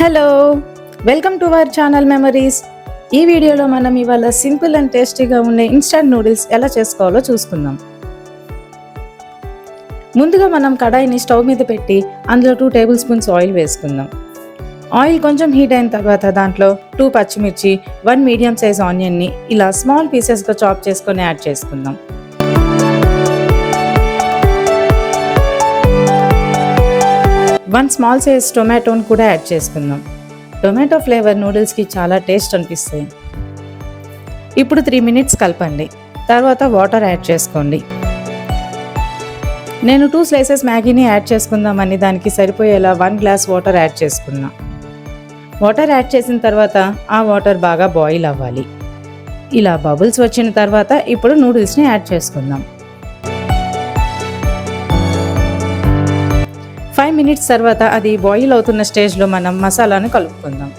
Hello, welcome to our channel memories. ఈ వీడియోలో మనం ఇవాళ సింపుల్ అండ్ టేస్టీగా ఉండే ఇన్స్టంట్ నూడిల్స్ ఎలా చేసుకోవాలో చూసుకుందాం. ముందుగా మనం కడాయిని స్టవ్ మీద పెట్టి అందులో 2 టేబుల్ స్పూన్స్ ఆయిల్ వేసుకుందాం. ఆయిల్ కొంచెం హీట్ అయిన తర్వాత దాంట్లో 2 పచ్చిమిర్చి, 1 మీడియం సైజ్ ఆనియన్ని ఇలా స్మాల్ పీసెస్గా చాప్ చేసుకొని యాడ్ చేసుకుందాం. వన్ స్మాల్ సైజ్ టొమాటోని కూడా యాడ్ చేసుకుందాం. టొమాటో ఫ్లేవర్ నూడిల్స్కి చాలా టేస్ట్ అనిపిస్తాయి. ఇప్పుడు 3 మినిట్స్ కలపండి. తర్వాత వాటర్ యాడ్ చేసుకోండి. నేను 2 స్లైసెస్ మ్యాగీని యాడ్ చేసుకుందామని దానికి సరిపోయేలా 1 గ్లాస్ వాటర్ యాడ్ చేసుకున్నా. వాటర్ యాడ్ చేసిన తర్వాత ఆ వాటర్ బాగా బాయిల్ అవ్వాలి. ఇలా బబుల్స్ వచ్చిన తర్వాత ఇప్పుడు నూడిల్స్ని యాడ్ చేసుకుందాం. 5 మినిట్స్ తర్వాత అది బాయిల్ అవుతున్న స్టేజ్లో మనం మసాలాను కలుపుకుందాం.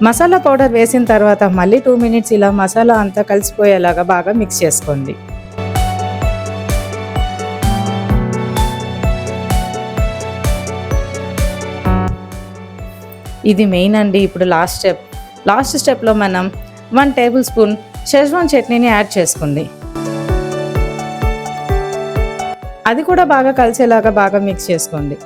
మసాలా పౌడర్ వేసిన తర్వాత మళ్ళీ 2 మినిట్స్ ఇలా మసాలా అంతా కలిసిపోయేలాగా బాగా మిక్స్ చేసుకోండి. ఇది మెయిన్ అండి. ఇప్పుడు లాస్ట్ స్టెప్లో మనం 1 టేబుల్ స్పూన్ షెజ్వాన్ చట్నీని యాడ్ చేసుకోండి. అది కూడా బాగా కలిసేలాగా బాగా మిక్స్ చేసుకోండి.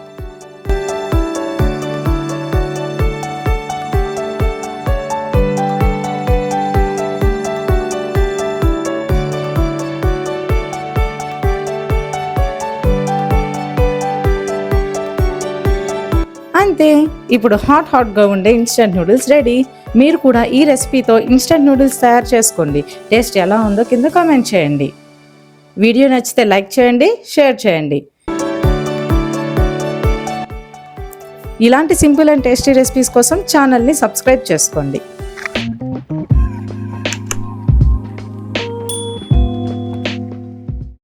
అంతే, ఇప్పుడు హాట్గా ఉండే ఇన్స్టంట్ నూడిల్స్ రెడీ. మీరు కూడా ఈ రెసిపీతో ఇన్స్టంట్ నూడిల్స్ తయారు చేసుకోండి. టేస్ట్ ఎలా ఉందో కింద కామెంట్ చేయండి. వీడియో నచ్చితే లైక్ చేయండి, షేర్ చేయండి. ఇలాంటి సింపుల్ అండ్ టేస్టీ రెసిపీస్ కోసం ఛానల్ని సబ్స్క్రైబ్ చేసుకోండి.